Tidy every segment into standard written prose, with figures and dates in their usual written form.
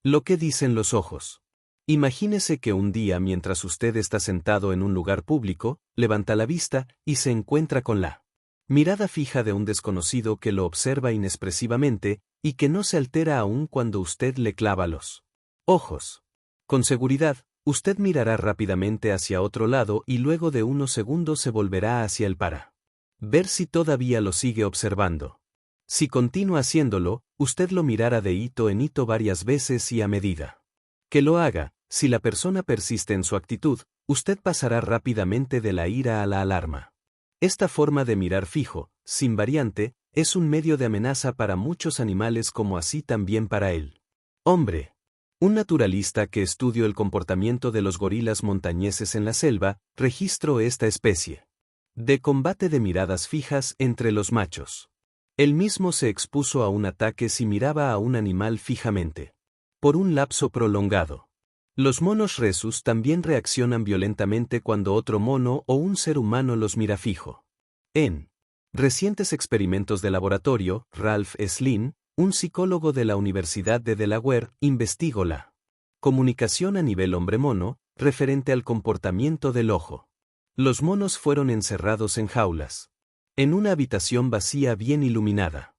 Lo que dicen los ojos. Imagínese que un día mientras usted está sentado en un lugar público, levanta la vista y se encuentra con la mirada fija de un desconocido que lo observa inexpresivamente y que no se altera aún cuando usted le clava los ojos. Con seguridad, usted mirará rápidamente hacia otro lado y luego de unos segundos se volverá hacia él para ver si todavía lo sigue observando. Si continúa haciéndolo, usted lo mirará de hito en hito varias veces y a medida que lo haga, si la persona persiste en su actitud, usted pasará rápidamente de la ira a la alarma. Esta forma de mirar fijo, sin variante, es un medio de amenaza para muchos animales como así también para el hombre. Un naturalista que estudió el comportamiento de los gorilas montañeses en la selva, registró esta especie de combate de miradas fijas entre los machos. Él mismo se expuso a un ataque si miraba a un animal fijamente por un lapso prolongado. Los monos rhesus también reaccionan violentamente cuando otro mono o un ser humano los mira fijo. En recientes experimentos de laboratorio, Ralph Slin, un psicólogo de la Universidad de Delaware, investigó la comunicación a nivel hombre-mono, referente al comportamiento del ojo. Los monos fueron encerrados en jaulas, en una habitación vacía bien iluminada.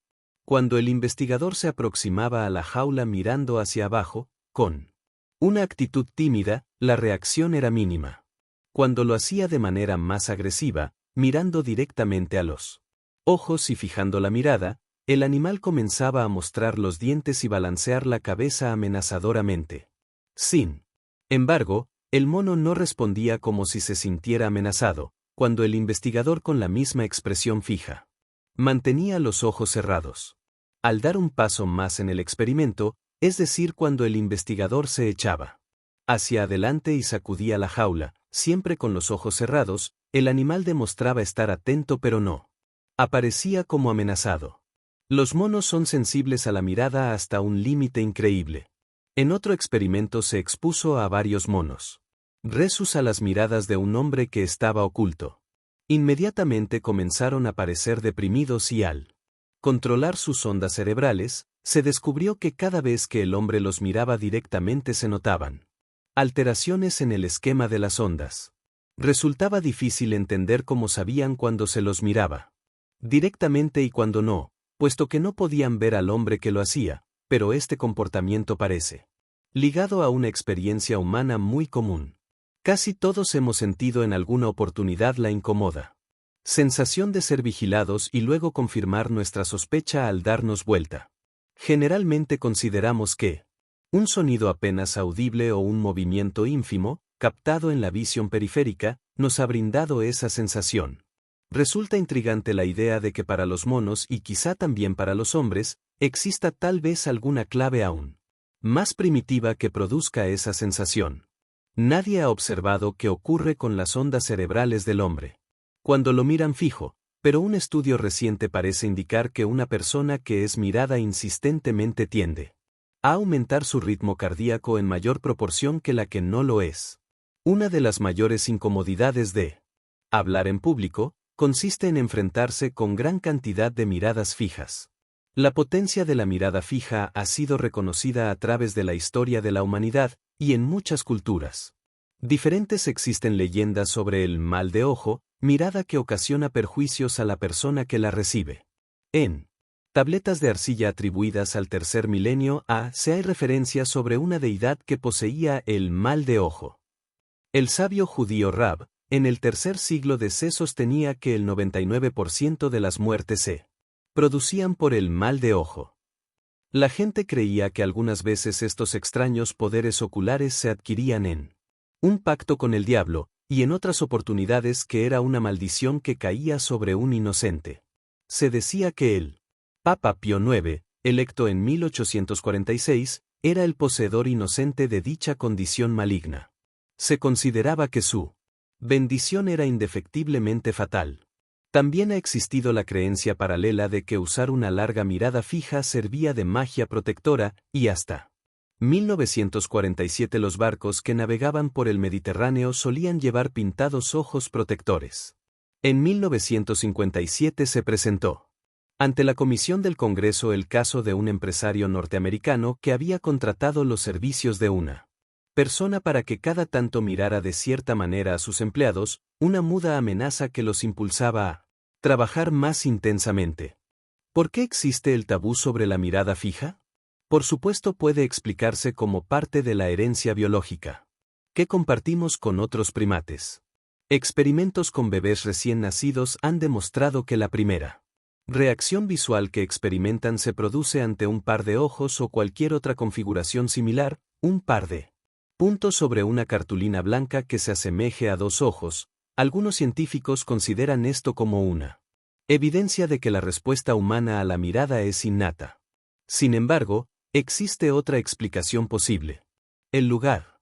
Cuando el investigador se aproximaba a la jaula mirando hacia abajo, con una actitud tímida, la reacción era mínima. Cuando lo hacía de manera más agresiva, mirando directamente a los ojos y fijando la mirada, el animal comenzaba a mostrar los dientes y balancear la cabeza amenazadoramente. Sin embargo, el mono no respondía como si se sintiera amenazado, cuando el investigador con la misma expresión fija mantenía los ojos cerrados. Al dar un paso más en el experimento, es decir, cuando el investigador se echaba hacia adelante y sacudía la jaula, siempre con los ojos cerrados, el animal demostraba estar atento pero no aparecía como amenazado. Los monos son sensibles a la mirada hasta un límite increíble. En otro experimento se expuso a varios monos rhesus a las miradas de un hombre que estaba oculto. Inmediatamente comenzaron a parecer deprimidos y al controlar sus ondas cerebrales, se descubrió que cada vez que el hombre los miraba directamente se notaban alteraciones en el esquema de las ondas. Resultaba difícil entender cómo sabían cuando se los miraba directamente y cuando no, puesto que no podían ver al hombre que lo hacía, pero este comportamiento parece ligado a una experiencia humana muy común. Casi todos hemos sentido en alguna oportunidad la incómoda sensación de ser vigilados y luego confirmar nuestra sospecha al darnos vuelta. Generalmente consideramos que un sonido apenas audible o un movimiento ínfimo, captado en la visión periférica, nos ha brindado esa sensación. Resulta intrigante la idea de que para los monos y quizá también para los hombres, exista tal vez alguna clave aún más primitiva que produzca esa sensación. Nadie ha observado qué ocurre con las ondas cerebrales del hombre cuando lo miran fijo, pero un estudio reciente parece indicar que una persona que es mirada insistentemente tiende a aumentar su ritmo cardíaco en mayor proporción que la que no lo es. Una de las mayores incomodidades de hablar en público consiste en enfrentarse con gran cantidad de miradas fijas. La potencia de la mirada fija ha sido reconocida a través de la historia de la humanidad y en muchas culturas diferentes existen leyendas sobre el mal de ojo, mirada que ocasiona perjuicios a la persona que la recibe. En tabletas de arcilla atribuidas al tercer milenio a.C. hay referencias sobre una deidad que poseía el mal de ojo. El sabio judío Rab, en el tercer siglo de.C. sostenía que el 99% de las muertes se producían por el mal de ojo. La gente creía que algunas veces estos extraños poderes oculares se adquirían en un pacto con el diablo, y en otras oportunidades que era una maldición que caía sobre un inocente. Se decía que el Papa Pío IX, electo en 1846, era el poseedor inocente de dicha condición maligna. Se consideraba que su bendición era indefectiblemente fatal. También ha existido la creencia paralela de que usar una larga mirada fija servía de magia protectora, y hasta 1947 los barcos que navegaban por el Mediterráneo solían llevar pintados ojos protectores. En 1957 se presentó Ante la comisión del Congreso el caso de un empresario norteamericano que había contratado los servicios de una persona para que cada tanto mirara de cierta manera a sus empleados, una muda amenaza que los impulsaba a trabajar más intensamente. ¿Por qué existe el tabú sobre la mirada fija? Por supuesto puede explicarse como parte de la herencia biológica que compartimos con otros primates. Experimentos con bebés recién nacidos han demostrado que la primera reacción visual que experimentan se produce ante un par de ojos o cualquier otra configuración similar, un par de puntos sobre una cartulina blanca que se asemeje a dos ojos. Algunos científicos consideran esto como una evidencia de que la respuesta humana a la mirada es innata. Sin embargo, existe otra explicación posible. El lugar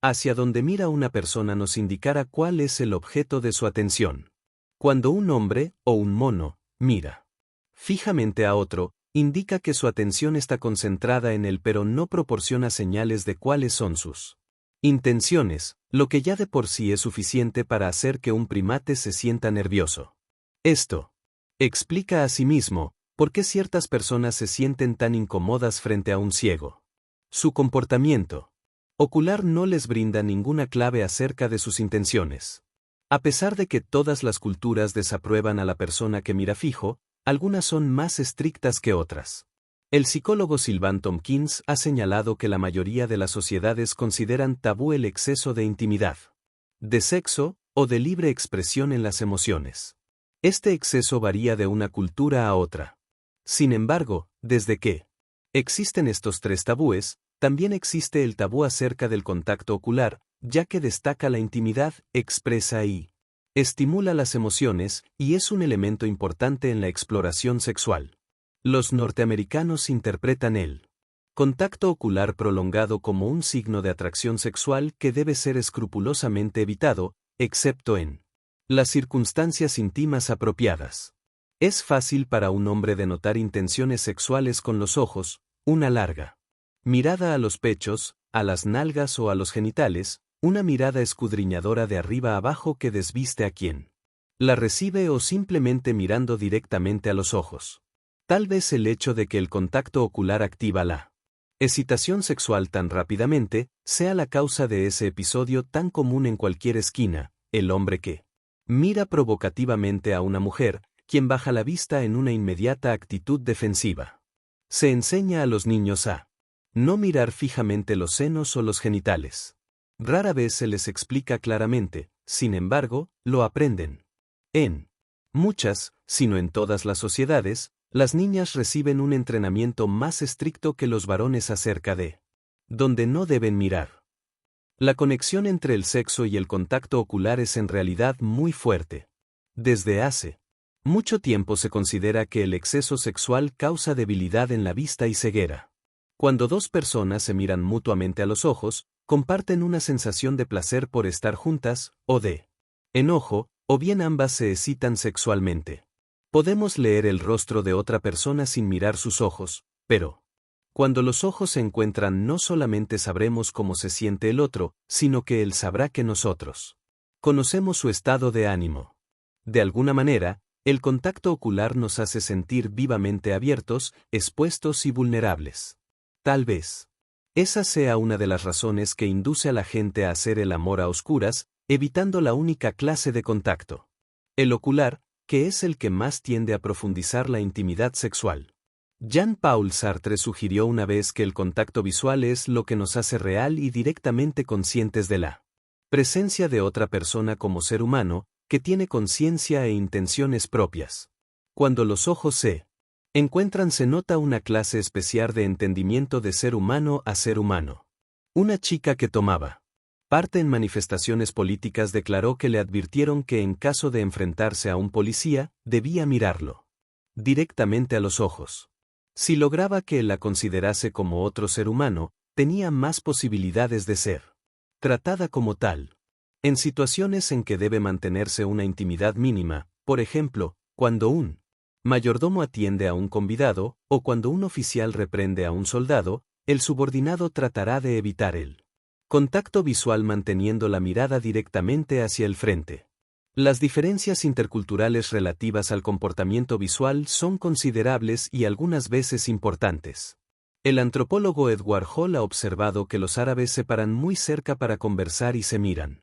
hacia donde mira una persona nos indicará cuál es el objeto de su atención. Cuando un hombre, o un mono, mira fijamente a otro, indica que su atención está concentrada en él pero no proporciona señales de cuáles son sus intenciones, lo que ya de por sí es suficiente para hacer que un primate se sienta nervioso. Esto explica asimismo por qué ciertas personas se sienten tan incómodas frente a un ciego. Su comportamiento ocular no les brinda ninguna clave acerca de sus intenciones. A pesar de que todas las culturas desaprueban a la persona que mira fijo, algunas son más estrictas que otras. El psicólogo Sylvain Tompkins ha señalado que la mayoría de las sociedades consideran tabú el exceso de intimidad, de sexo o de libre expresión en las emociones. Este exceso varía de una cultura a otra. Sin embargo, desde que existen estos tres tabúes, también existe el tabú acerca del contacto ocular, ya que destaca la intimidad, expresa y estimula las emociones, y es un elemento importante en la exploración sexual. Los norteamericanos interpretan el contacto ocular prolongado como un signo de atracción sexual que debe ser escrupulosamente evitado, excepto en las circunstancias íntimas apropiadas. Es fácil para un hombre denotar intenciones sexuales con los ojos, una larga mirada a los pechos, a las nalgas o a los genitales, una mirada escudriñadora de arriba abajo que desviste a quien la recibe o simplemente mirando directamente a los ojos. Tal vez el hecho de que el contacto ocular activa la excitación sexual tan rápidamente sea la causa de ese episodio tan común en cualquier esquina, el hombre que mira provocativamente a una mujer, quien baja la vista en una inmediata actitud defensiva. Se enseña a los niños a no mirar fijamente los senos o los genitales. Rara vez se les explica claramente, sin embargo, lo aprenden. En muchas, sino en todas las sociedades, las niñas reciben un entrenamiento más estricto que los varones acerca de donde no deben mirar. La conexión entre el sexo y el contacto ocular es en realidad muy fuerte. Desde hace mucho tiempo se considera que el exceso sexual causa debilidad en la vista y ceguera. Cuando dos personas se miran mutuamente a los ojos, comparten una sensación de placer por estar juntas, o de enojo, o bien ambas se excitan sexualmente. Podemos leer el rostro de otra persona sin mirar sus ojos, pero cuando los ojos se encuentran no solamente sabremos cómo se siente el otro, sino que él sabrá que nosotros conocemos su estado de ánimo. De alguna manera, el contacto ocular nos hace sentir vivamente abiertos, expuestos y vulnerables. Tal vez esa sea una de las razones que induce a la gente a hacer el amor a oscuras, evitando la única clase de contacto, el ocular, que es el que más tiende a profundizar la intimidad sexual. Jean-Paul Sartre sugirió una vez que el contacto visual es lo que nos hace real y directamente conscientes de la presencia de otra persona como ser humano, que tiene conciencia e intenciones propias. Cuando los ojos se encuentran se nota una clase especial de entendimiento de ser humano a ser humano. Una chica que tomaba parte en manifestaciones políticas declaró que le advirtieron que en caso de enfrentarse a un policía, debía mirarlo directamente a los ojos. Si lograba que él la considerase como otro ser humano, tenía más posibilidades de ser tratada como tal. En situaciones en que debe mantenerse una intimidad mínima, por ejemplo, cuando un mayordomo atiende a un convidado, o cuando un oficial reprende a un soldado, el subordinado tratará de evitar el contacto visual manteniendo la mirada directamente hacia el frente. Las diferencias interculturales relativas al comportamiento visual son considerables y algunas veces importantes. El antropólogo Edward Hall ha observado que los árabes se paran muy cerca para conversar y se miran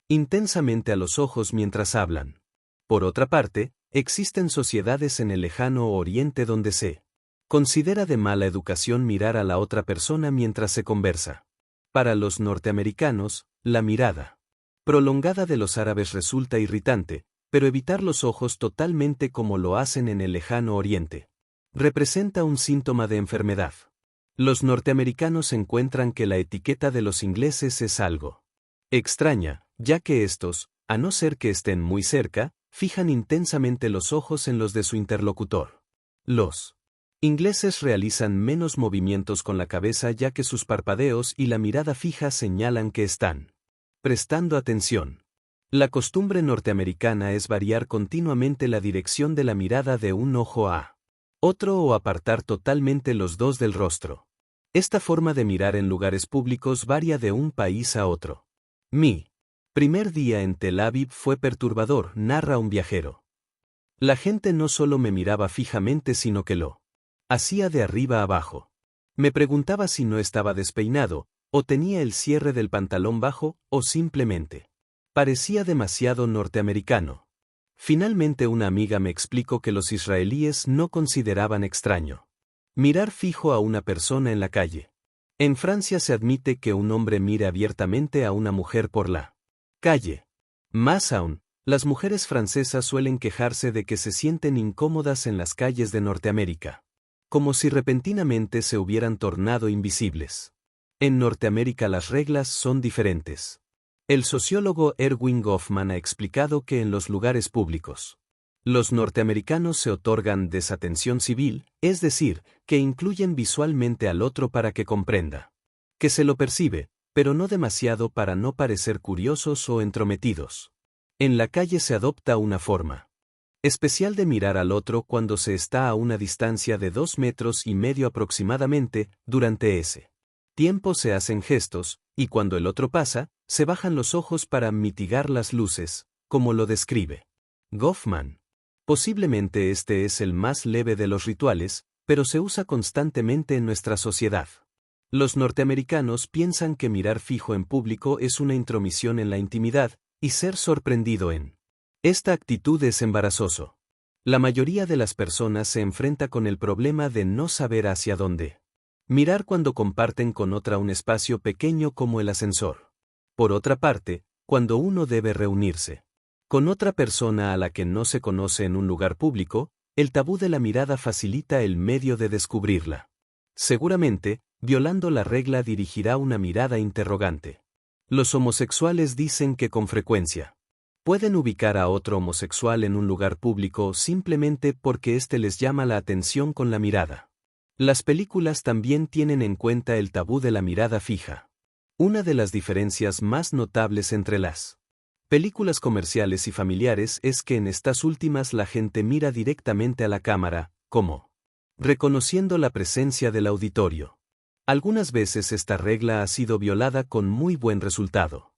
intensamente a los ojos mientras hablan. Por otra parte, existen sociedades en el lejano Oriente donde se considera de mala educación mirar a la otra persona mientras se conversa. Para los norteamericanos, la mirada prolongada de los árabes resulta irritante, pero evitar los ojos totalmente como lo hacen en el lejano Oriente representa un síntoma de enfermedad. Los norteamericanos encuentran que la etiqueta de los ingleses es algo extraña, ya que estos, a no ser que estén muy cerca, fijan intensamente los ojos en los de su interlocutor. Los ingleses realizan menos movimientos con la cabeza ya que sus parpadeos y la mirada fija señalan que están prestando atención. La costumbre norteamericana es variar continuamente la dirección de la mirada de un ojo a otro o apartar totalmente los dos del rostro. Esta forma de mirar en lugares públicos varía de un país a otro. Mi primer día en Tel Aviv fue perturbador, narra un viajero. La gente no solo me miraba fijamente sino que lo hacía de arriba abajo. Me preguntaba si no estaba despeinado, o tenía el cierre del pantalón bajo, o simplemente parecía demasiado norteamericano. Finalmente una amiga me explicó que los israelíes no consideraban extraño mirar fijo a una persona en la calle. En Francia se admite que un hombre mire abiertamente a una mujer por la calle. Más aún, las mujeres francesas suelen quejarse de que se sienten incómodas en las calles de Norteamérica, como si repentinamente se hubieran tornado invisibles. En Norteamérica las reglas son diferentes. El sociólogo Erwin Goffman ha explicado que en los lugares públicos, los norteamericanos se otorgan desatención civil, es decir, que incluyen visualmente al otro para que comprenda que se lo percibe, pero no demasiado para no parecer curiosos o entrometidos. En la calle se adopta una forma especial de mirar al otro cuando se está a una distancia de 2,5 metros aproximadamente. Durante ese tiempo se hacen gestos, y cuando el otro pasa, se bajan los ojos para mitigar las luces, como lo describe Goffman. Posiblemente este es el más leve de los rituales, pero se usa constantemente en nuestra sociedad. Los norteamericanos piensan que mirar fijo en público es una intromisión en la intimidad, y ser sorprendido en esta actitud es embarazoso. La mayoría de las personas se enfrenta con el problema de no saber hacia dónde mirar cuando comparten con otra un espacio pequeño como el ascensor. Por otra parte, cuando uno debe reunirse con otra persona a la que no se conoce en un lugar público, el tabú de la mirada facilita el medio de descubrirla. Seguramente, violando la regla dirigirá una mirada interrogante. Los homosexuales dicen que con frecuencia pueden ubicar a otro homosexual en un lugar público simplemente porque éste les llama la atención con la mirada. Las películas también tienen en cuenta el tabú de la mirada fija. Una de las diferencias más notables entre las películas comerciales y familiares es que en estas últimas la gente mira directamente a la cámara, como reconociendo la presencia del auditorio. Algunas veces esta regla ha sido violada con muy buen resultado.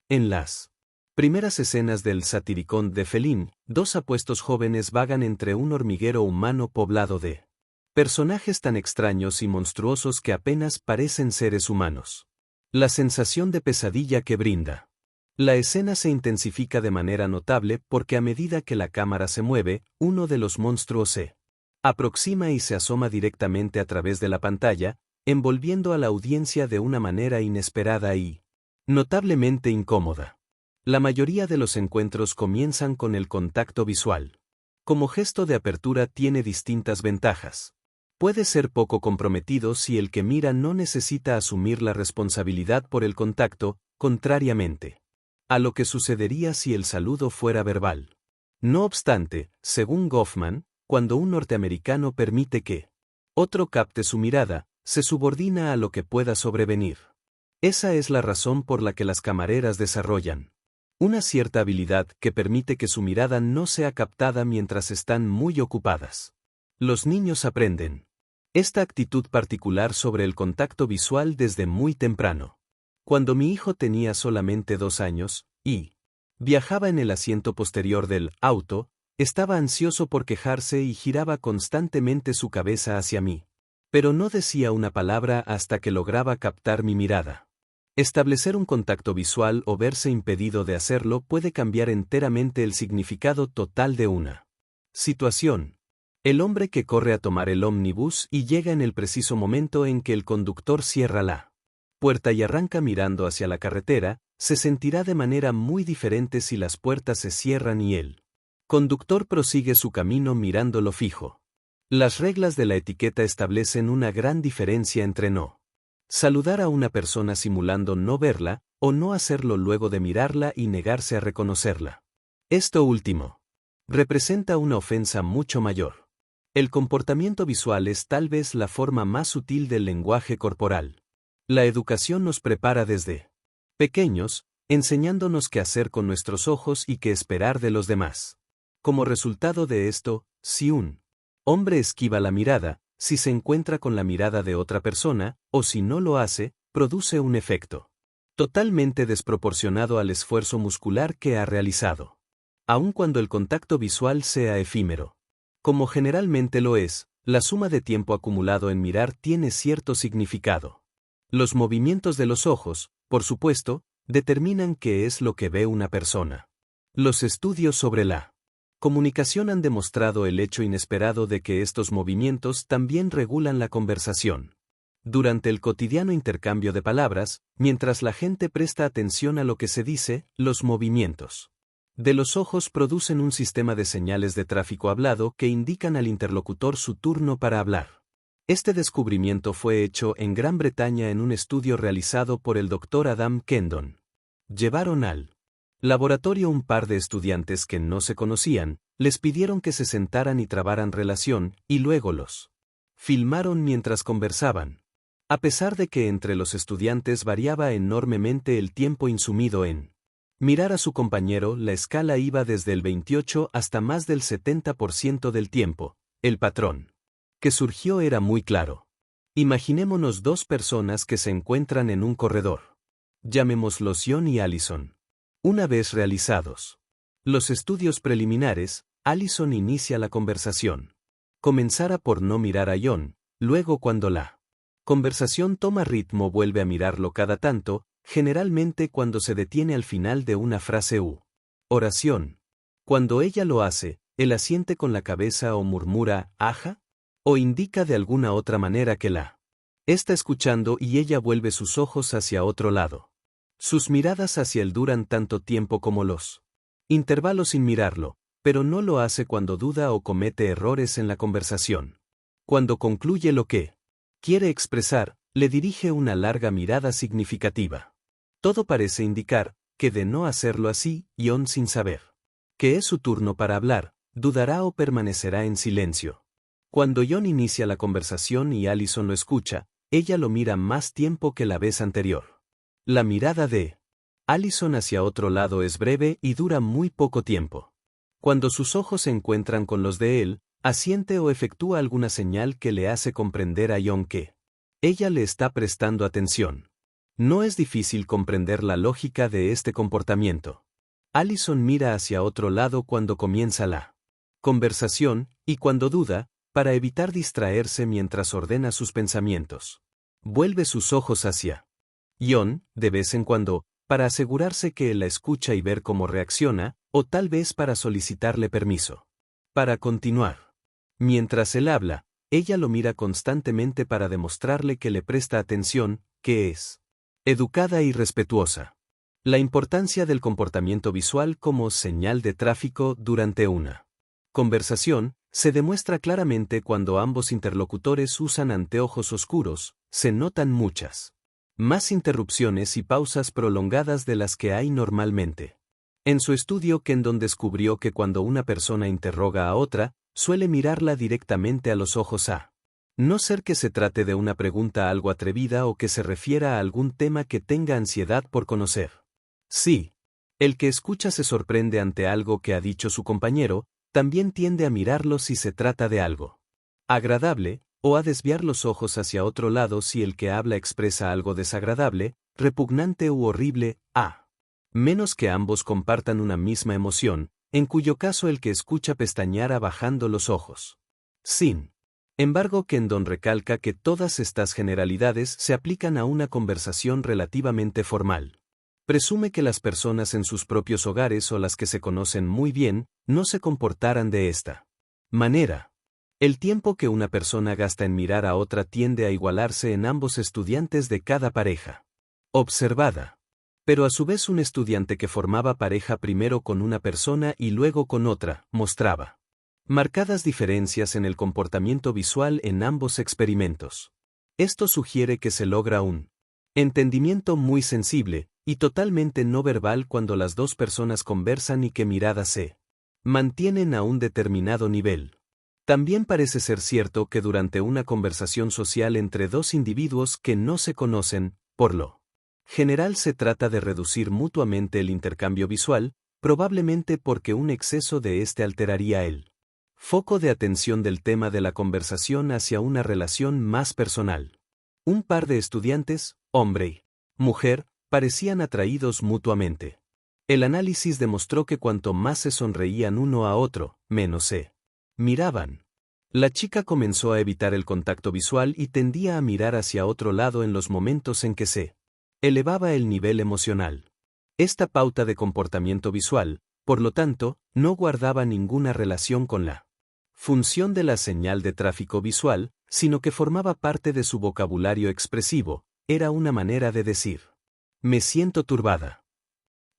En las primeras escenas del Satiricón de Fellini, dos apuestos jóvenes vagan entre un hormiguero humano poblado de personajes tan extraños y monstruosos que apenas parecen seres humanos. La sensación de pesadilla que brinda la escena se intensifica de manera notable porque a medida que la cámara se mueve, uno de los monstruos se aproxima y se asoma directamente a través de la pantalla, envolviendo a la audiencia de una manera inesperada y notablemente incómoda. La mayoría de los encuentros comienzan con el contacto visual. Como gesto de apertura tiene distintas ventajas. Puede ser poco comprometido si el que mira no necesita asumir la responsabilidad por el contacto, contrariamente a lo que sucedería si el saludo fuera verbal. No obstante, según Goffman, cuando un norteamericano permite que otro capte su mirada, se subordina a lo que pueda sobrevenir. Esa es la razón por la que las camareras desarrollan una cierta habilidad que permite que su mirada no sea captada mientras están muy ocupadas. Los niños aprenden esta actitud particular sobre el contacto visual desde muy temprano. Cuando mi hijo tenía solamente 2 años, y Viajaba en el asiento posterior del auto, estaba ansioso por quejarse y giraba constantemente su cabeza hacia mí. Pero no decía una palabra hasta que lograba captar mi mirada. Establecer un contacto visual o verse impedido de hacerlo puede cambiar enteramente el significado total de una situación. El hombre que corre a tomar el ómnibus y llega en el preciso momento en que el conductor cierra la puerta y arranca mirando hacia la carretera, se sentirá de manera muy diferente si las puertas se cierran y el conductor prosigue su camino mirándolo fijo. Las reglas de la etiqueta establecen una gran diferencia entre no saludar a una persona simulando no verla, o no hacerlo luego de mirarla y negarse a reconocerla. Esto último representa una ofensa mucho mayor. El comportamiento visual es tal vez la forma más sutil del lenguaje corporal. La educación nos prepara desde pequeños, enseñándonos qué hacer con nuestros ojos y qué esperar de los demás. Como resultado de esto, si un hombre esquiva la mirada, si se encuentra con la mirada de otra persona, o si no lo hace, produce un efecto totalmente desproporcionado al esfuerzo muscular que ha realizado. Aun cuando el contacto visual sea efímero, como generalmente lo es, la suma de tiempo acumulado en mirar tiene cierto significado. Los movimientos de los ojos, por supuesto, determinan qué es lo que ve una persona. Los estudios sobre la comunicación han demostrado el hecho inesperado de que estos movimientos también regulan la conversación. Durante el cotidiano intercambio de palabras, mientras la gente presta atención a lo que se dice, los movimientos de los ojos producen un sistema de señales de tráfico hablado que indican al interlocutor su turno para hablar. Este descubrimiento fue hecho en Gran Bretaña en un estudio realizado por el Dr. Adam Kendon. Llevaron al laboratorio un par de estudiantes que no se conocían, les pidieron que se sentaran y trabaran relación, y luego los filmaron mientras conversaban. A pesar de que entre los estudiantes variaba enormemente el tiempo insumido en mirar a su compañero, la escala iba desde el 28 hasta más del 70% del tiempo. El patrón que surgió era muy claro. Imaginémonos dos personas que se encuentran en un corredor. Llamémoslos John y Allison. Una vez realizados los estudios preliminares, Allison inicia la conversación. Comenzará por no mirar a John, luego cuando la conversación toma ritmo vuelve a mirarlo cada tanto, generalmente cuando se detiene al final de una frase u oración. Cuando ella lo hace, él asiente con la cabeza o murmura, «ajá», o indica de alguna otra manera que la está escuchando y ella vuelve sus ojos hacia otro lado. Sus miradas hacia él duran tanto tiempo como los intervalos sin mirarlo, pero no lo hace cuando duda o comete errores en la conversación. Cuando concluye lo que quiere expresar, le dirige una larga mirada significativa. Todo parece indicar que de no hacerlo así, John, sin saber que es su turno para hablar, dudará o permanecerá en silencio. Cuando John inicia la conversación y Allison lo escucha, ella lo mira más tiempo que la vez anterior. La mirada de Allison hacia otro lado es breve y dura muy poco tiempo. Cuando sus ojos se encuentran con los de él, asiente o efectúa alguna señal que le hace comprender a John que ella le está prestando atención. No es difícil comprender la lógica de este comportamiento. Allison mira hacia otro lado cuando comienza la conversación, y cuando duda, para evitar distraerse mientras ordena sus pensamientos. Vuelve sus ojos hacia John, de vez en cuando, para asegurarse que él la escucha y ver cómo reacciona, o tal vez para solicitarle permiso para continuar. Mientras él habla, ella lo mira constantemente para demostrarle que le presta atención, que es educada y respetuosa. La importancia del comportamiento visual como señal de tráfico durante una conversación se demuestra claramente cuando ambos interlocutores usan anteojos oscuros, se notan muchas más interrupciones y pausas prolongadas de las que hay normalmente. En su estudio, Kendon descubrió que cuando una persona interroga a otra, suele mirarla directamente a los ojos a no ser que se trate de una pregunta algo atrevida o que se refiera a algún tema que tenga ansiedad por conocer. Sí. El que escucha se sorprende ante algo que ha dicho su compañero, también tiende a mirarlo si se trata de algo agradable, o a desviar los ojos hacia otro lado si el que habla expresa algo desagradable, repugnante u horrible. menos que ambos compartan una misma emoción, en cuyo caso el que escucha pestañeara bajando los ojos. Sin embargo, Kendon recalca que todas estas generalidades se aplican a una conversación relativamente formal. Presume que las personas en sus propios hogares o las que se conocen muy bien, no se comportaran de esta manera. El tiempo que una persona gasta en mirar a otra tiende a igualarse en ambos estudiantes de cada pareja observada. Pero a su vez un estudiante que formaba pareja primero con una persona y luego con otra, mostraba marcadas diferencias en el comportamiento visual en ambos experimentos. Esto sugiere que se logra un entendimiento muy sensible y totalmente no verbal cuando las dos personas conversan y que miradas se mantienen a un determinado nivel. También parece ser cierto que durante una conversación social entre dos individuos que no se conocen, por lo general se trata de reducir mutuamente el intercambio visual, probablemente porque un exceso de este alteraría el foco de atención del tema de la conversación hacia una relación más personal. Un par de estudiantes, hombre y mujer, parecían atraídos mutuamente. El análisis demostró que cuanto más se sonreían uno a otro, menos se miraban. La chica comenzó a evitar el contacto visual y tendía a mirar hacia otro lado en los momentos en que se elevaba el nivel emocional. Esta pauta de comportamiento visual, por lo tanto, no guardaba ninguna relación con la función de la señal de tráfico visual, sino que formaba parte de su vocabulario expresivo, era una manera de decir: me siento turbada.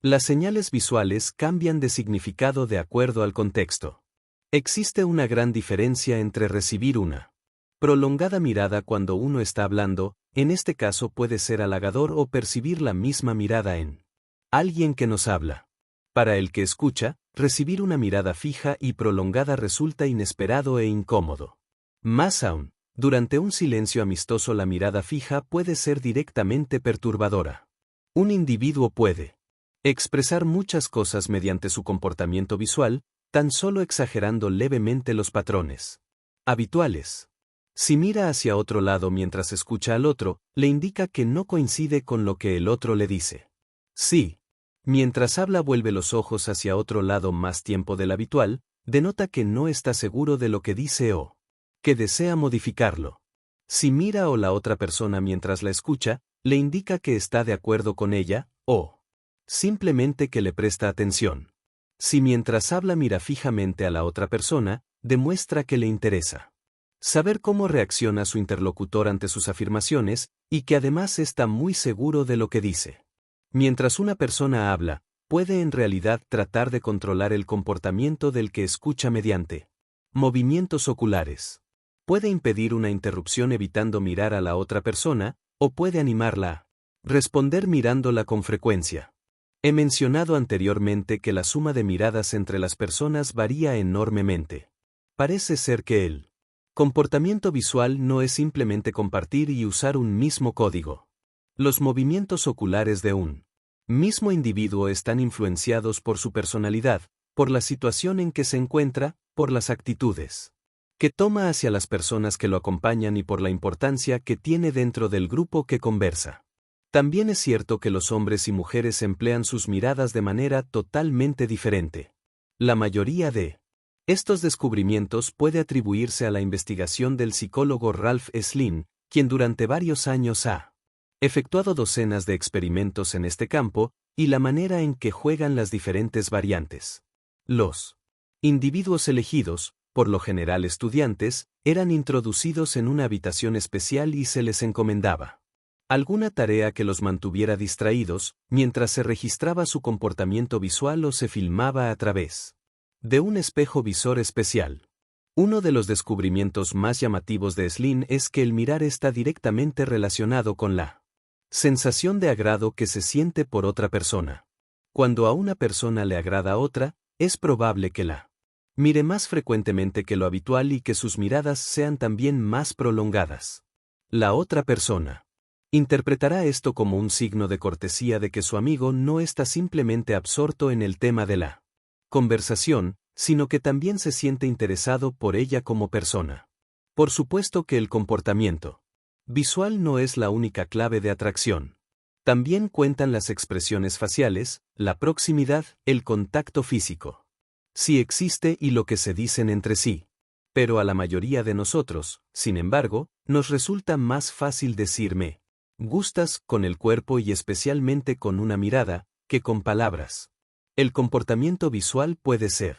Las señales visuales cambian de significado de acuerdo al contexto. Existe una gran diferencia entre recibir una prolongada mirada cuando uno está hablando, en este caso puede ser halagador, o percibir la misma mirada en alguien que nos habla. Para el que escucha, recibir una mirada fija y prolongada resulta inesperado e incómodo. Más aún, durante un silencio amistoso la mirada fija puede ser directamente perturbadora. Un individuo puede expresar muchas cosas mediante su comportamiento visual, tan solo exagerando levemente los patrones habituales. Si mira hacia otro lado mientras escucha al otro, le indica que no coincide con lo que el otro le dice. Sí. Mientras habla vuelve los ojos hacia otro lado más tiempo del habitual, denota que no está seguro de lo que dice o que desea modificarlo. Si mira o la otra persona mientras la escucha, le indica que está de acuerdo con ella, o simplemente que le presta atención. Si mientras habla mira fijamente a la otra persona, demuestra que le interesa saber cómo reacciona su interlocutor ante sus afirmaciones, y que además está muy seguro de lo que dice. Mientras una persona habla, puede en realidad tratar de controlar el comportamiento del que escucha mediante movimientos oculares. Puede impedir una interrupción evitando mirar a la otra persona, o puede animarla a responder mirándola con frecuencia. He mencionado anteriormente que la suma de miradas entre las personas varía enormemente. Parece ser que el comportamiento visual no es simplemente compartir y usar un mismo código. Los movimientos oculares de un mismo individuo están influenciados por su personalidad, por la situación en que se encuentra, por las actitudes que toma hacia las personas que lo acompañan y por la importancia que tiene dentro del grupo que conversa. También es cierto que los hombres y mujeres emplean sus miradas de manera totalmente diferente. La mayoría de estos descubrimientos puede atribuirse a la investigación del psicólogo Ralph Slin, quien durante varios años ha efectuado docenas de experimentos en este campo, y la manera en que juegan las diferentes variantes. Los individuos elegidos, por lo general estudiantes, eran introducidos en una habitación especial y se les encomendaba alguna tarea que los mantuviera distraídos, mientras se registraba su comportamiento visual o se filmaba a través de un espejo visor especial. Uno de los descubrimientos más llamativos de Slin es que el mirar está directamente relacionado con la sensación de agrado que se siente por otra persona. Cuando a una persona le agrada a otra, es probable que la mire más frecuentemente que lo habitual y que sus miradas sean también más prolongadas. La otra persona interpretará esto como un signo de cortesía de que su amigo no está simplemente absorto en el tema de la conversación, sino que también se siente interesado por ella como persona. Por supuesto que el comportamiento visual no es la única clave de atracción. También cuentan las expresiones faciales, la proximidad, el contacto físico. Sí existe y lo que se dicen entre sí. Pero a la mayoría de nosotros, sin embargo, nos resulta más fácil decir me gustas con el cuerpo y especialmente con una mirada, que con palabras. El comportamiento visual puede ser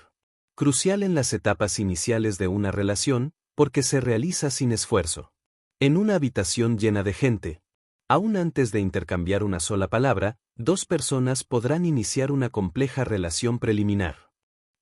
crucial en las etapas iniciales de una relación, porque se realiza sin esfuerzo. En una habitación llena de gente, aún antes de intercambiar una sola palabra, dos personas podrán iniciar una compleja relación preliminar.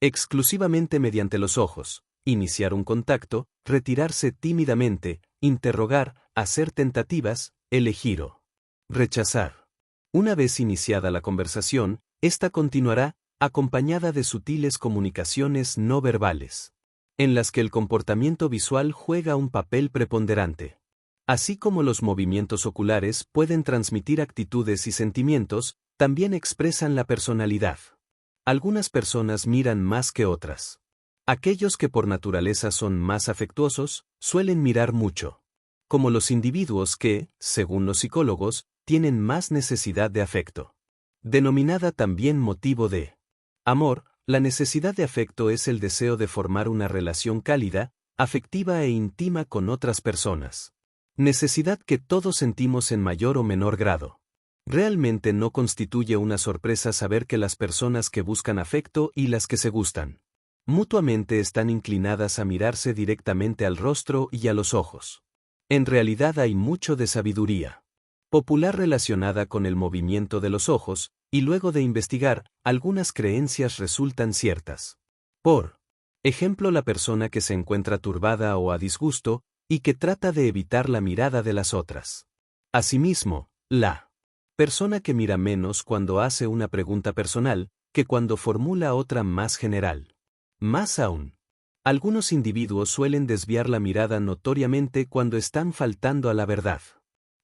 Exclusivamente mediante los ojos, iniciar un contacto, retirarse tímidamente, interrogar, hacer tentativas, elegir o rechazar. Una vez iniciada la conversación, esta continuará, acompañada de sutiles comunicaciones no verbales, en las que el comportamiento visual juega un papel preponderante. Así como los movimientos oculares pueden transmitir actitudes y sentimientos, también expresan la personalidad. Algunas personas miran más que otras. Aquellos que por naturaleza son más afectuosos, suelen mirar mucho. Como los individuos que, según los psicólogos, tienen más necesidad de afecto. Denominada también motivo de amor, la necesidad de afecto es el deseo de formar una relación cálida, afectiva e íntima con otras personas. Necesidad que todos sentimos en mayor o menor grado. Realmente no constituye una sorpresa saber que las personas que buscan afecto y las que se gustan mutuamente están inclinadas a mirarse directamente al rostro y a los ojos. En realidad hay mucho de sabiduría popular relacionada con el movimiento de los ojos, y luego de investigar, algunas creencias resultan ciertas. Por ejemplo, la persona que se encuentra turbada o a disgusto, y que trata de evitar la mirada de las otras. Asimismo, la persona que mira menos cuando hace una pregunta personal, que cuando formula otra más general. Más aún, algunos individuos suelen desviar la mirada notoriamente cuando están faltando a la verdad.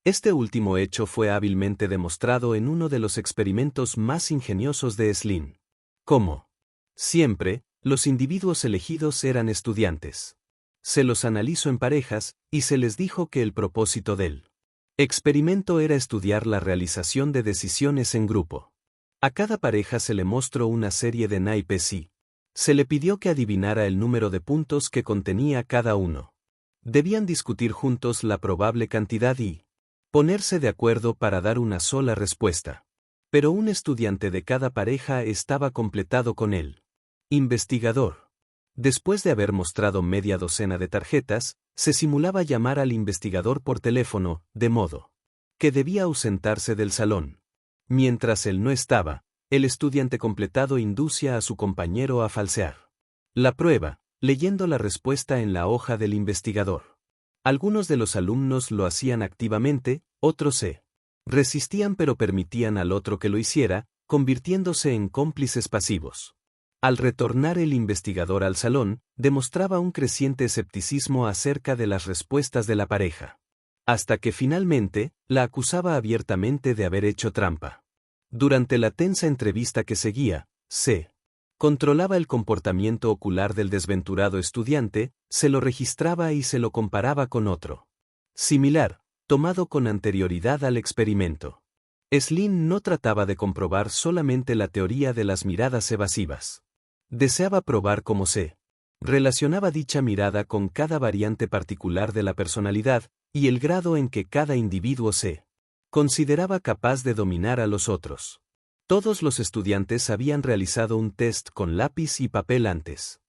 Este último hecho fue hábilmente demostrado en uno de los experimentos más ingeniosos de Slin. Como siempre, los individuos elegidos eran estudiantes. Se los analizó en parejas, y se les dijo que el propósito del experimento era estudiar la realización de decisiones en grupo. A cada pareja se le mostró una serie de naipes y se le pidió que adivinara el número de puntos que contenía cada uno. Debían discutir juntos la probable cantidad y ponerse de acuerdo para dar una sola respuesta. Pero un estudiante de cada pareja estaba completado con él. Investigador. Después de haber mostrado media docena de tarjetas, se simulaba llamar al investigador por teléfono, de modo que debía ausentarse del salón. Mientras él no estaba, el estudiante completado inducía a su compañero a falsear la prueba, leyendo la respuesta en la hoja del investigador. Algunos de los alumnos lo hacían activamente, otros se resistían pero permitían al otro que lo hiciera, convirtiéndose en cómplices pasivos. Al retornar el investigador al salón, demostraba un creciente escepticismo acerca de las respuestas de la pareja. Hasta que finalmente, la acusaba abiertamente de haber hecho trampa. Durante la tensa entrevista que seguía, se controlaba el comportamiento ocular del desventurado estudiante, se lo registraba y se lo comparaba con otro similar, tomado con anterioridad al experimento. Slin no trataba de comprobar solamente la teoría de las miradas evasivas. Deseaba probar cómo se relacionaba dicha mirada con cada variante particular de la personalidad, y el grado en que cada individuo se consideraba capaz de dominar a los otros. Todos los estudiantes habían realizado un test con lápiz y papel antes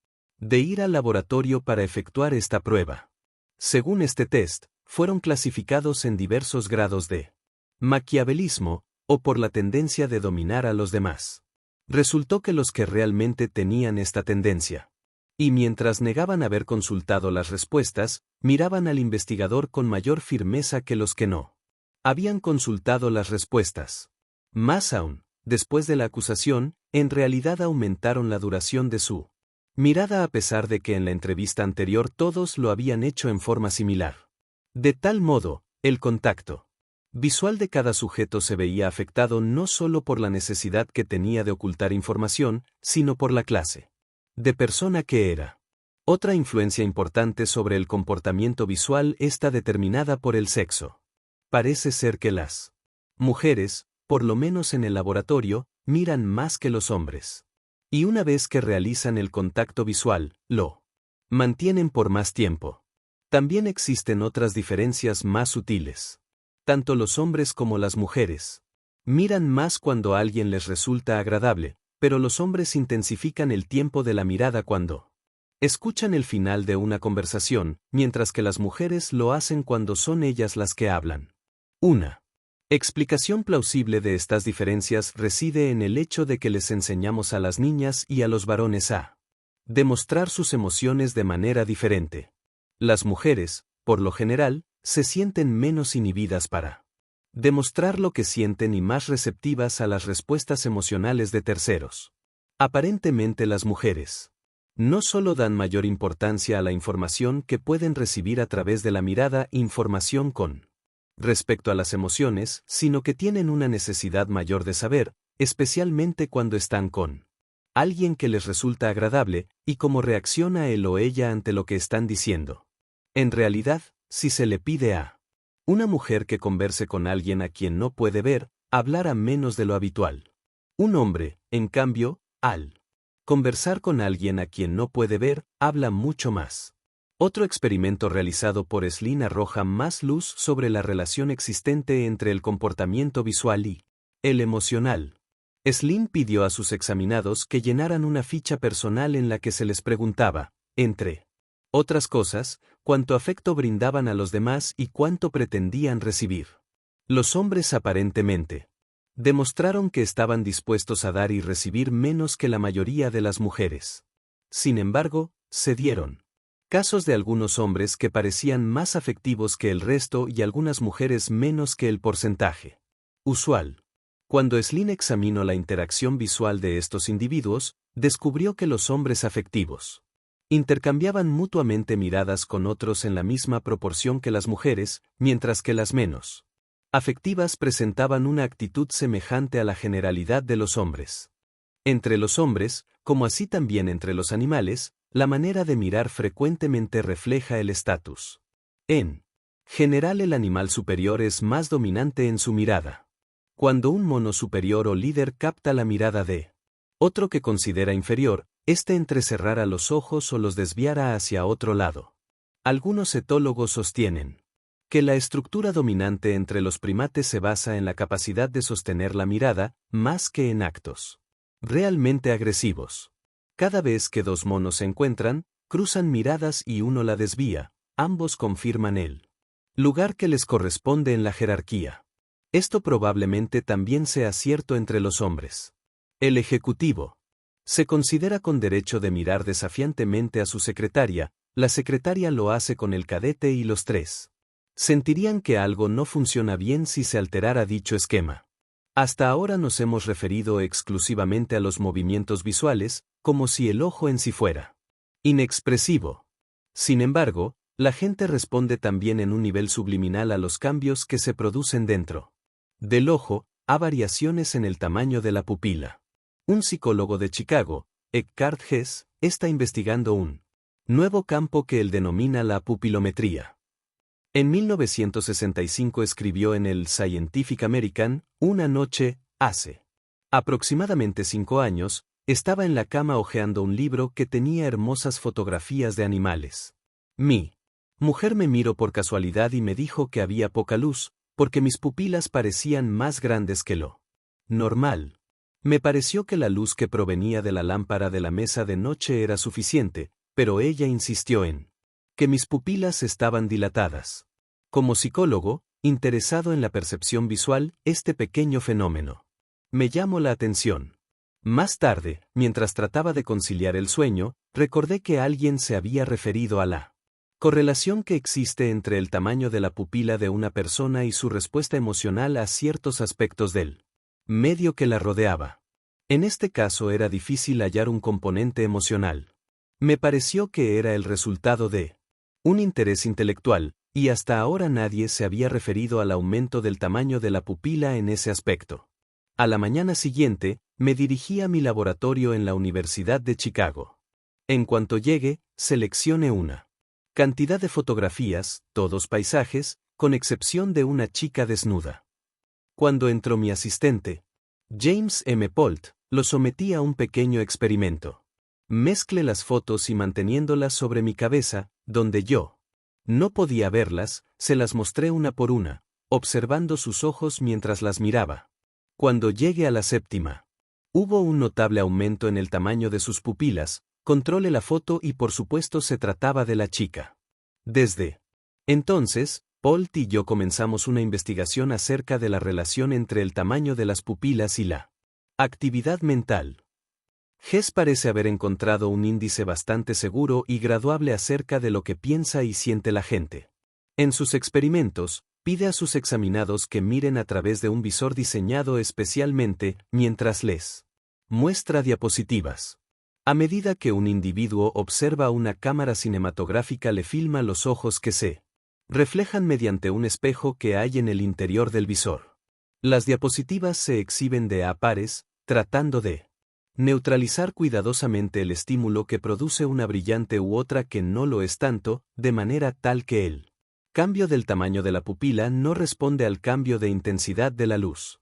de ir al laboratorio para efectuar esta prueba. Según este test, fueron clasificados en diversos grados de maquiavelismo, o por la tendencia de dominar a los demás. Resultó que los que realmente tenían esta tendencia, y mientras negaban haber consultado las respuestas, miraban al investigador con mayor firmeza que los que no habían consultado las respuestas. Más aún, después de la acusación, en realidad aumentaron la duración de su mirada a pesar de que en la entrevista anterior todos lo habían hecho en forma similar. De tal modo, el contacto visual de cada sujeto se veía afectado no solo por la necesidad que tenía de ocultar información, sino por la clase de persona que era. Otra influencia importante sobre el comportamiento visual está determinada por el sexo. Parece ser que las Mujeres, por lo menos en el laboratorio, miran más que los hombres. Y una vez que realizan el contacto visual, lo mantienen por más tiempo. También existen otras diferencias más sutiles. Tanto los hombres como las mujeres miran más cuando alguien les resulta agradable, pero los hombres intensifican el tiempo de la mirada cuando escuchan el final de una conversación, mientras que las mujeres lo hacen cuando son ellas las que hablan. Una explicación plausible de estas diferencias reside en el hecho de que les enseñamos a las niñas y a los varones a demostrar sus emociones de manera diferente. Las mujeres, por lo general, se sienten menos inhibidas para demostrar lo que sienten y más receptivas a las respuestas emocionales de terceros. Aparentemente las mujeres no solo dan mayor importancia a la información que pueden recibir a través de la mirada, información con respecto a las emociones, sino que tienen una necesidad mayor de saber, especialmente cuando están con alguien que les resulta agradable, y cómo reacciona él o ella ante lo que están diciendo. En realidad, si se le pide a una mujer que converse con alguien a quien no puede ver, hablará menos de lo habitual. Un hombre, en cambio, al conversar con alguien a quien no puede ver, habla mucho más. Otro experimento realizado por Slin arroja más luz sobre la relación existente entre el comportamiento visual y el emocional. Slin pidió a sus examinados que llenaran una ficha personal en la que se les preguntaba, entre otras cosas, cuánto afecto brindaban a los demás y cuánto pretendían recibir. Los hombres aparentemente demostraron que estaban dispuestos a dar y recibir menos que la mayoría de las mujeres. Sin embargo, se dieron casos de algunos hombres que parecían más afectivos que el resto y algunas mujeres menos que el porcentaje usual. Cuando Slin examinó la interacción visual de estos individuos, descubrió que los hombres afectivos intercambiaban mutuamente miradas con otros en la misma proporción que las mujeres, mientras que las menos afectivas presentaban una actitud semejante a la generalidad de los hombres. Entre los hombres, como así también entre los animales, la manera de mirar frecuentemente refleja el estatus. En general, el animal superior es más dominante en su mirada. Cuando un mono superior o líder capta la mirada de otro que considera inferior, éste entrecerrara los ojos o los desviara hacia otro lado. Algunos etólogos sostienen que la estructura dominante entre los primates se basa en la capacidad de sostener la mirada, más que en actos realmente agresivos. Cada vez que dos monos se encuentran, cruzan miradas y uno la desvía, ambos confirman el lugar que les corresponde en la jerarquía. Esto probablemente también sea cierto entre los hombres. El ejecutivo se considera con derecho de mirar desafiantemente a su secretaria, la secretaria lo hace con el cadete y los tres sentirían que algo no funciona bien si se alterara dicho esquema. Hasta ahora nos hemos referido exclusivamente a los movimientos visuales, como si el ojo en sí fuera inexpresivo. Sin embargo, la gente responde también en un nivel subliminal a los cambios que se producen dentro del ojo, a variaciones en el tamaño de la pupila. Un psicólogo de Chicago, Eckhart Hess, está investigando un nuevo campo que él denomina la pupilometría. En 1965 escribió en el Scientific American, una noche, hace aproximadamente 5 años, estaba en la cama hojeando un libro que tenía hermosas fotografías de animales. Mi mujer me miró por casualidad y me dijo que había poca luz, porque mis pupilas parecían más grandes que lo normal. Me pareció que la luz que provenía de la lámpara de la mesa de noche era suficiente, pero ella insistió en que mis pupilas estaban dilatadas. Como psicólogo, interesado en la percepción visual, este pequeño fenómeno me llamó la atención. Más tarde, mientras trataba de conciliar el sueño, recordé que alguien se había referido a la correlación que existe entre el tamaño de la pupila de una persona y su respuesta emocional a ciertos aspectos del medio que la rodeaba. En este caso era difícil hallar un componente emocional. Me pareció que era el resultado de un interés intelectual, y hasta ahora nadie se había referido al aumento del tamaño de la pupila en ese aspecto. A la mañana siguiente, me dirigí a mi laboratorio en la Universidad de Chicago. En cuanto llegue, seleccione una cantidad de fotografías, todos paisajes, con excepción de una chica desnuda. Cuando entró mi asistente, James M. Polt, lo sometí a un pequeño experimento. Mezclé las fotos y manteniéndolas sobre mi cabeza, donde yo no podía verlas, se las mostré una por una, observando sus ojos mientras las miraba. Cuando llegué a la séptima, hubo un notable aumento en el tamaño de sus pupilas. Controlé la foto y por supuesto se trataba de la chica. Desde entonces, Polt y yo comenzamos una investigación acerca de la relación entre el tamaño de las pupilas y la actividad mental. Hess parece haber encontrado un índice bastante seguro y graduable acerca de lo que piensa y siente la gente. En sus experimentos, pide a sus examinados que miren a través de un visor diseñado especialmente mientras les muestra diapositivas. A medida que un individuo observa una cámara cinematográfica le filma los ojos que se reflejan mediante un espejo que hay en el interior del visor. Las diapositivas se exhiben de a pares, tratando de neutralizar cuidadosamente el estímulo que produce una brillante u otra que no lo es tanto, de manera tal que el cambio del tamaño de la pupila no responde al cambio de intensidad de la luz.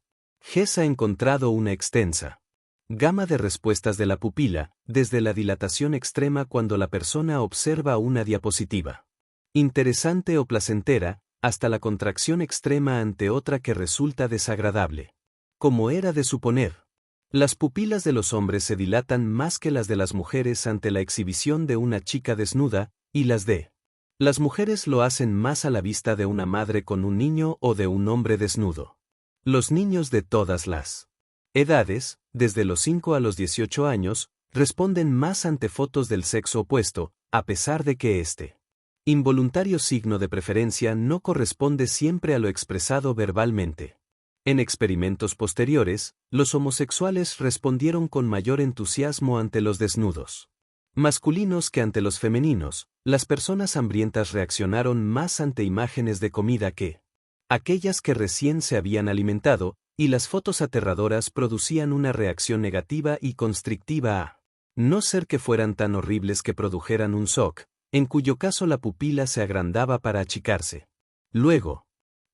Hess ha encontrado una extensa gama de respuestas de la pupila, desde la dilatación extrema cuando la persona observa una diapositiva interesante o placentera, hasta la contracción extrema ante otra que resulta desagradable. Como era de suponer, las pupilas de los hombres se dilatan más que las de las mujeres ante la exhibición de una chica desnuda, y las de las mujeres lo hacen más a la vista de una madre con un niño o de un hombre desnudo. Los niños de todas las edades, desde los 5 a los 18 años, responden más ante fotos del sexo opuesto, a pesar de que este involuntario signo de preferencia no corresponde siempre a lo expresado verbalmente. En experimentos posteriores, los homosexuales respondieron con mayor entusiasmo ante los desnudos masculinos que ante los femeninos. Las personas hambrientas reaccionaron más ante imágenes de comida que aquellas que recién se habían alimentado, y las fotos aterradoras producían una reacción negativa y constrictiva a no ser que fueran tan horribles que produjeran un shock, en cuyo caso la pupila se agrandaba para achicarse. Luego,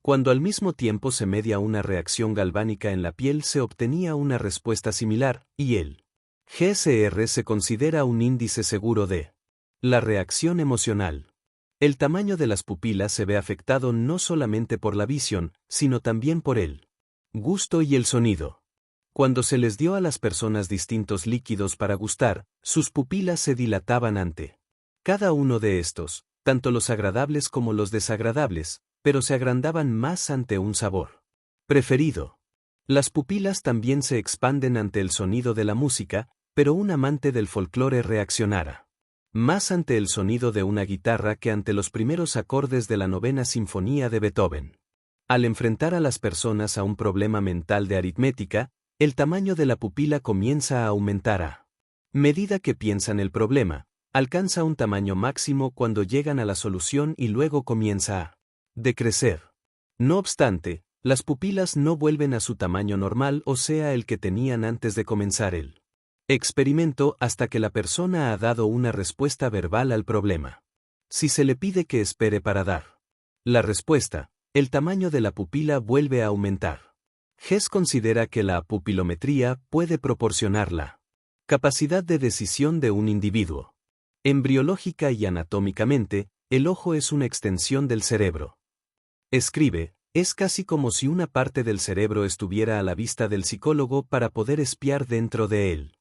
cuando al mismo tiempo se media una reacción galvánica en la piel se obtenía una respuesta similar, y el GSR se considera un índice seguro de la reacción emocional. El tamaño de las pupilas se ve afectado no solamente por la visión, sino también por el gusto y el sonido. Cuando se les dio a las personas distintos líquidos para gustar, sus pupilas se dilataban ante cada uno de estos, tanto los agradables como los desagradables, pero se agrandaban más ante un sabor preferido. Las pupilas también se expanden ante el sonido de la música, pero un amante del folclore reaccionara más ante el sonido de una guitarra que ante los primeros acordes de la novena sinfonía de Beethoven. Al enfrentar a las personas a un problema mental de aritmética, el tamaño de la pupila comienza a aumentar a medida que piensan el problema, alcanza un tamaño máximo cuando llegan a la solución y luego comienza a decrecer. No obstante, las pupilas no vuelven a su tamaño normal, o sea el que tenían antes de comenzar el experimento, hasta que la persona ha dado una respuesta verbal al problema. Si se le pide que espere para dar la respuesta, el tamaño de la pupila vuelve a aumentar. Hess considera que la pupilometría puede proporcionar la capacidad de decisión de un individuo. Embriológica y anatómicamente, el ojo es una extensión del cerebro. Escribe, es casi como si una parte del cerebro estuviera a la vista del psicólogo para poder espiar dentro de él.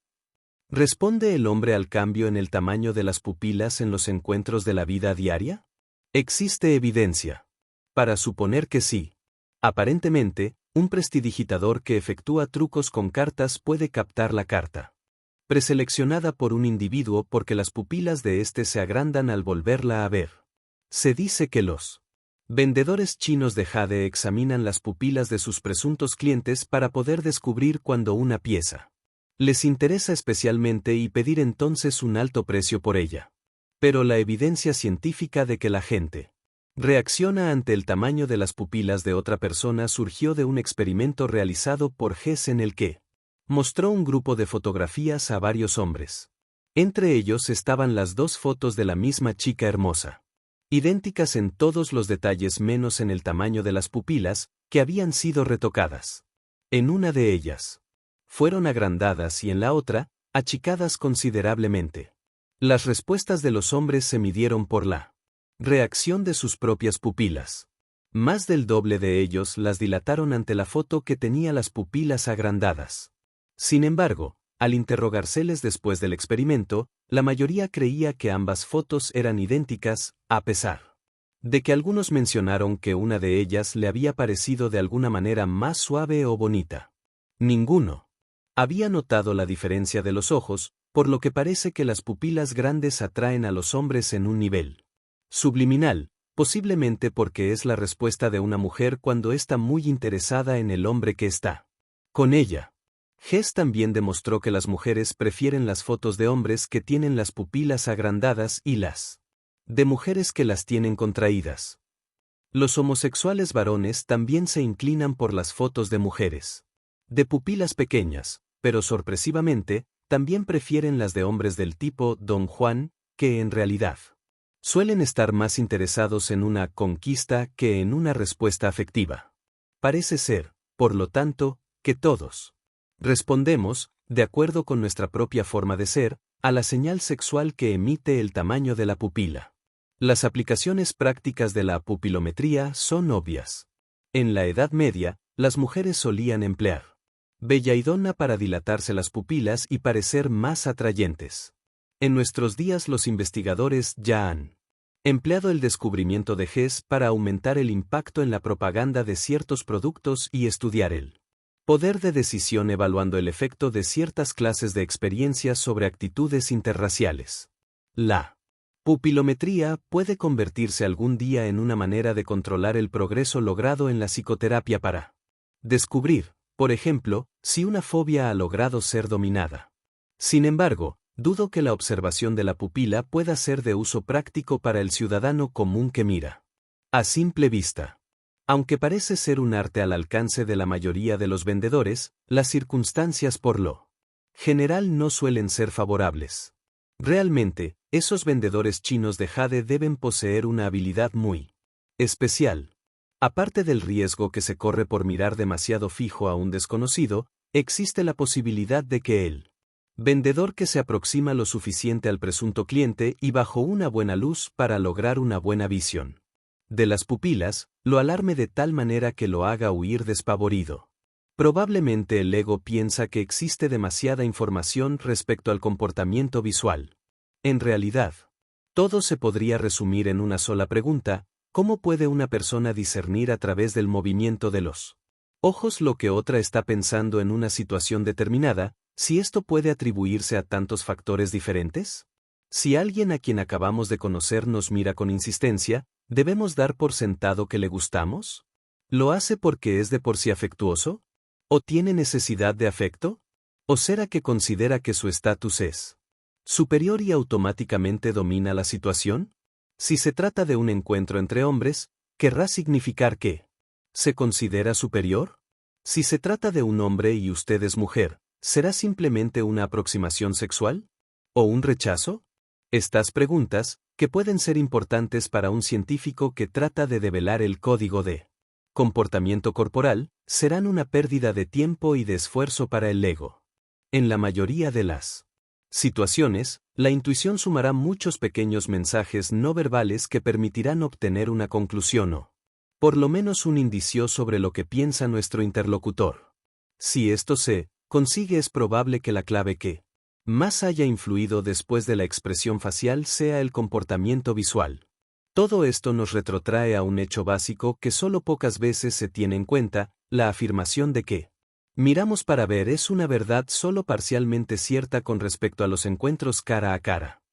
¿Responde el hombre al cambio en el tamaño de las pupilas en los encuentros de la vida diaria? Existe evidencia para suponer que sí. Aparentemente, un prestidigitador que efectúa trucos con cartas puede captar la carta preseleccionada por un individuo porque las pupilas de éste se agrandan al volverla a ver. Se dice que los vendedores chinos de jade examinan las pupilas de sus presuntos clientes para poder descubrir cuando una pieza les interesa especialmente y pedir entonces un alto precio por ella. Pero la evidencia científica de que la gente reacciona ante el tamaño de las pupilas de otra persona surgió de un experimento realizado por Hess en el que mostró un grupo de fotografías a varios hombres. Entre ellos estaban las dos fotos de la misma chica hermosa, idénticas en todos los detalles menos en el tamaño de las pupilas, que habían sido retocadas. En una de ellas, fueron agrandadas y en la otra, achicadas considerablemente. Las respuestas de los hombres se midieron por la reacción de sus propias pupilas. Más del doble de ellos las dilataron ante la foto que tenía las pupilas agrandadas. Sin embargo, al interrogárseles después del experimento, la mayoría creía que ambas fotos eran idénticas, a pesar de que algunos mencionaron que una de ellas le había parecido de alguna manera más suave o bonita. Ninguno había notado la diferencia de los ojos, por lo que parece que las pupilas grandes atraen a los hombres en un nivel subliminal, posiblemente porque es la respuesta de una mujer cuando está muy interesada en el hombre que está con ella. Hess también demostró que las mujeres prefieren las fotos de hombres que tienen las pupilas agrandadas y las de mujeres que las tienen contraídas. Los homosexuales varones también se inclinan por las fotos de mujeres de pupilas pequeñas, pero sorpresivamente, también prefieren las de hombres del tipo Don Juan, que en realidad suelen estar más interesados en una conquista que en una respuesta afectiva. Parece ser, por lo tanto, que todos respondemos, de acuerdo con nuestra propia forma de ser, a la señal sexual que emite el tamaño de la pupila. Las aplicaciones prácticas de la pupilometría son obvias. En la Edad Media, las mujeres solían emplear belladonna para dilatarse las pupilas y parecer más atrayentes. En nuestros días los investigadores ya han empleado el descubrimiento de Hess para aumentar el impacto en la propaganda de ciertos productos y estudiar el poder de decisión evaluando el efecto de ciertas clases de experiencias sobre actitudes interraciales. La pupilometría puede convertirse algún día en una manera de controlar el progreso logrado en la psicoterapia para descubrir, por ejemplo, si una fobia ha logrado ser dominada. Sin embargo, dudo que la observación de la pupila pueda ser de uso práctico para el ciudadano común que mira a simple vista. Aunque parece ser un arte al alcance de la mayoría de los vendedores, las circunstancias por lo general no suelen ser favorables. Realmente, esos vendedores chinos de jade deben poseer una habilidad muy especial. Aparte del riesgo que se corre por mirar demasiado fijo a un desconocido, existe la posibilidad de que el vendedor que se aproxima lo suficiente al presunto cliente y bajo una buena luz para lograr una buena visión de las pupilas, lo alarme de tal manera que lo haga huir despavorido. Probablemente el ego piensa que existe demasiada información respecto al comportamiento visual. En realidad, todo se podría resumir en una sola pregunta: ¿cómo puede una persona discernir a través del movimiento de los ojos lo que otra está pensando en una situación determinada, si esto puede atribuirse a tantos factores diferentes? Si alguien a quien acabamos de conocer nos mira con insistencia, ¿debemos dar por sentado que le gustamos? ¿Lo hace porque es de por sí afectuoso? ¿O tiene necesidad de afecto? ¿O será que considera que su estatus es superior y automáticamente domina la situación? Si se trata de un encuentro entre hombres, ¿querrá significar que se considera superior? Si se trata de un hombre y usted es mujer, ¿será simplemente una aproximación sexual? ¿O un rechazo? Estas preguntas, que pueden ser importantes para un científico que trata de develar el código de comportamiento corporal, serán una pérdida de tiempo y de esfuerzo para el ego. En la mayoría de las situaciones, la intuición sumará muchos pequeños mensajes no verbales que permitirán obtener una conclusión o, por lo menos, un indicio sobre lo que piensa nuestro interlocutor. Si esto se consigue, es probable que la clave que más haya influido después de la expresión facial sea el comportamiento visual. Todo esto nos retrotrae a un hecho básico que solo pocas veces se tiene en cuenta: la afirmación de que miramos para ver es una verdad solo parcialmente cierta con respecto a los encuentros cara a cara.